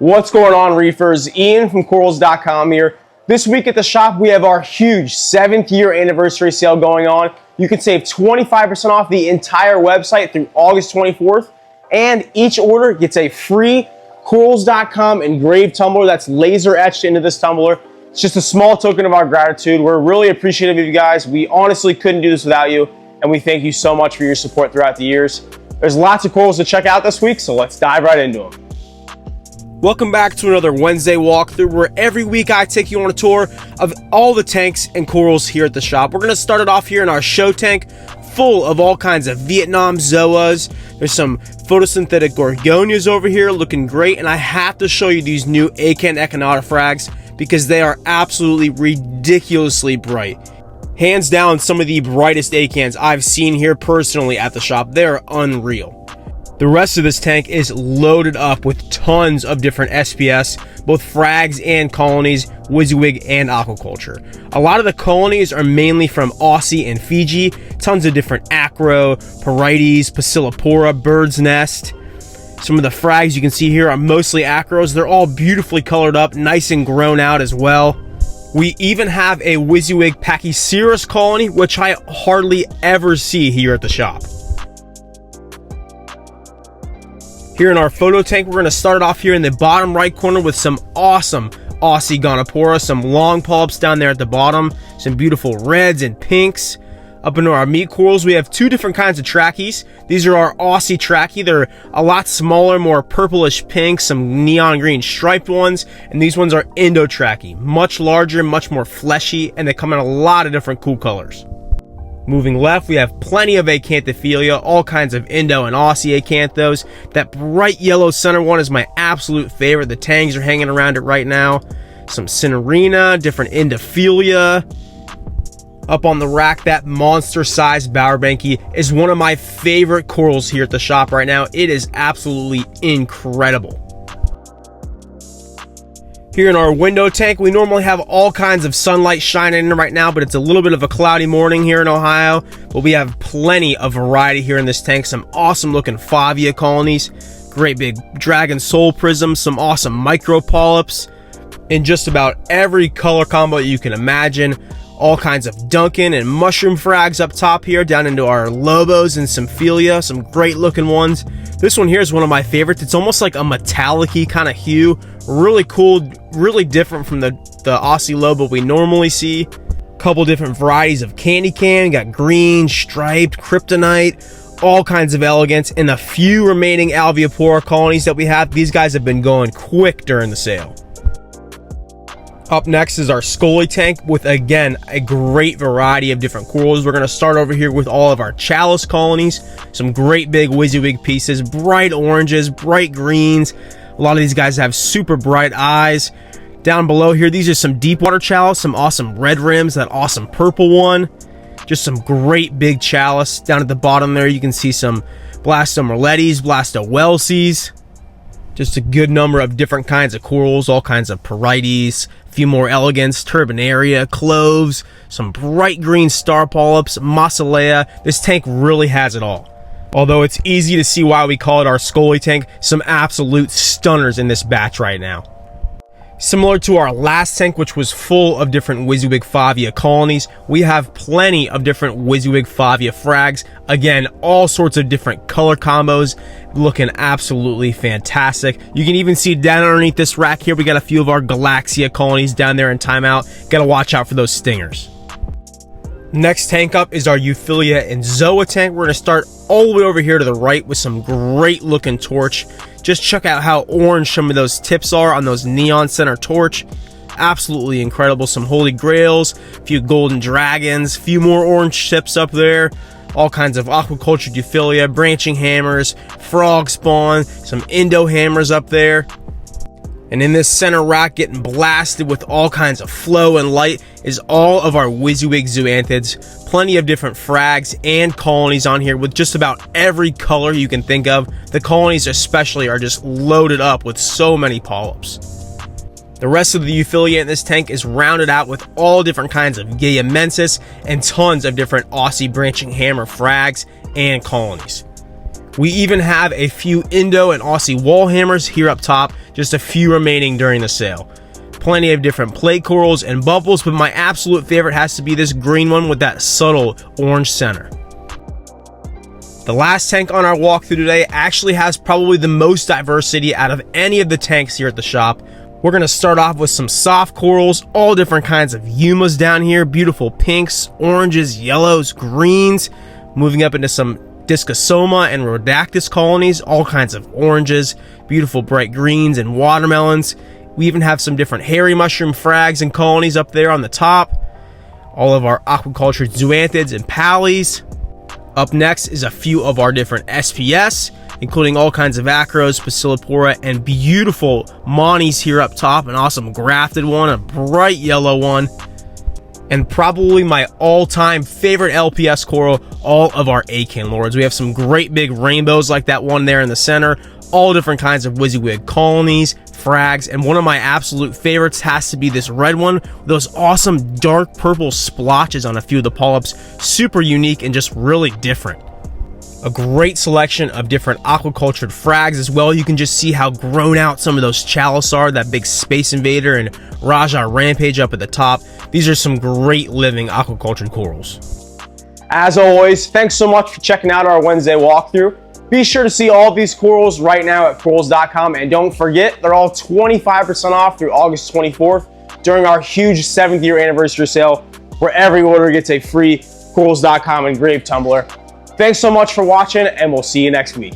What's going on, reefers? Ian from corals.com here. This week at the shop, we have our huge 7th year anniversary sale going on. You can save 25% off the entire website through August 24th, and each order gets a free corals.com engraved tumbler that's laser etched into this tumbler. It's just a small token of our gratitude. We're really appreciative of you guys. We honestly couldn't do this without you, and we thank you so much for your support throughout the years. There's lots of corals to check out this week, so let's dive right into them. Welcome back to another Wednesday walkthrough, where every week I take you on a tour of all the tanks and corals here at the shop. We're going to start it off here in our show tank, full of all kinds of Vietnam zoas. There's some photosynthetic gorgonias over here looking great, and I have to show you these new Acan Echinata frags because they are absolutely ridiculously bright. Hands down, some of the brightest Acans I've seen here personally at the shop. They're unreal. The rest of this tank is loaded up with tons of different SPS, both frags and colonies, WYSIWYG and aquaculture. A lot of the colonies are mainly from Aussie and Fiji, tons of different acro, parites, Pasillipora, bird's nest. Some of the frags you can see here are mostly acros. They're all beautifully colored up, nice and grown out as well. We even have a WYSIWYG Pachyceros colony, which I hardly ever see here at the shop. Here in our photo tank, we're going to start off here in the bottom right corner with some awesome Aussie Gonopora, some long polyps down there at the bottom, some beautiful reds and pinks. Up into our meat corals, we have two different kinds of trackies. These are our Aussie trackie. They're a lot smaller, more purplish pink, some neon green striped ones, and these ones are Indo trackie, much larger, much more fleshy, and they come in a lot of different cool colors. Moving left, we have plenty of Acanthophilia, all kinds of Indo and Aussie Acanthos. That bright yellow center one is my absolute favorite. The tangs are hanging around it right now. Some Cinerina, different Endophilia. Up on the rack, that monster-sized Bowerbankie is one of my favorite corals here at the shop right now. It is absolutely incredible. Here in our window tank, we normally have all kinds of sunlight shining in right now, but it's a little bit of a cloudy morning here in Ohio. But we have plenty of variety here in this tank. Some awesome looking Favia colonies, great big dragon soul prisms, some awesome micro polyps, in just about every color combo you can imagine. All kinds of Duncan and mushroom frags up top here, down into our Lobos and Symphilia, some great looking ones. This one here is one of my favorites. It's almost like a metallic-y kind of hue. Really cool, really different from the Aussie Lobo we normally see. Couple different varieties of candy can. Got green, striped, kryptonite, all kinds of elegance, and the few remaining Alveopora colonies that we have. These guys have been going quick during the sale. Up next is our Scully tank with, again, a great variety of different corals. We're going to start over here with all of our Chalice colonies. Some great big WYSIWYG pieces, bright oranges, bright greens. A lot of these guys have super bright eyes. Down below here, these are some deep water Chalice, some awesome red rims, that awesome purple one. Just some great big Chalice. Down at the bottom there, you can see some Blastomerletes, Blastowelses. Just a good number of different kinds of corals, all kinds of parites, a few more elegants, Turbinaria, cloves, some bright green star polyps, Mossilea. This tank really has it all. Although it's easy to see why we call it our Scully tank, some absolute stunners in this batch right now. Similar to our last tank, which was full of different WYSIWYG Favia colonies, we have plenty of different WYSIWYG Favia frags. Again, all sorts of different color combos, looking absolutely fantastic. You can even see down underneath this rack here, we got a few of our Galaxia colonies down there in timeout. Gotta watch out for those stingers. Next tank up is our Euphilia and Zoa tank. We're going to start all the way over here to the right with some great looking torch. Just check out how orange some of those tips are on those neon center torch. Absolutely incredible. Some Holy Grails, a few golden dragons, a few more orange tips up there. All kinds of aquaculture Euphilia, branching hammers, frog spawn, some Indo hammers up there. And in this center rack, getting blasted with all kinds of flow and light, is all of our WYSIWYG zoanthids. Plenty of different frags and colonies on here with just about every color you can think of. The colonies especially are just loaded up with so many polyps. The rest of the Euphilia in this tank is rounded out with all different kinds of Gayamensis and tons of different Aussie branching hammer frags and colonies. We even have a few Indo and Aussie wall hammers here up top, just a few remaining during the sale. Plenty of different plate corals and bubbles, but my absolute favorite has to be this green one with that subtle orange center. The last tank on our walkthrough today actually has probably the most diversity out of any of the tanks here at the shop. We're going to start off with some soft corals, all different kinds of Yumas down here, beautiful pinks, oranges, yellows, greens, moving up into some Discosoma and Rhodactis colonies, all kinds of oranges, beautiful bright greens and watermelons. We even have some different hairy mushroom frags and colonies up there on the top. All of our aquacultured zoanthids and pallies. Up next is a few of our different SPS, including all kinds of acros, Bacillopora, and beautiful Monis here up top. An awesome grafted one, a bright yellow one, and probably my all-time favorite LPS coral, all of our Akin Lords. We have some great big rainbows like that one there in the center, all different kinds of WYSIWYG colonies, frags, and one of my absolute favorites has to be this red one with those awesome dark purple splotches on a few of the polyps. Super unique and just really different. A great selection of different aquacultured frags as well. You can just see how grown out some of those chalice are, that big Space Invader and Raja Rampage up at the top. These are some great living aquacultured corals. As always, thanks so much for checking out our Wednesday walkthrough. Be sure to see all of these corals right now at corals.com, and don't forget, they're all 25% off through August 24th during our huge 7th year anniversary sale, where every order gets a free corals.com engraved tumbler. Thanks so much for watching, and we'll see you next week.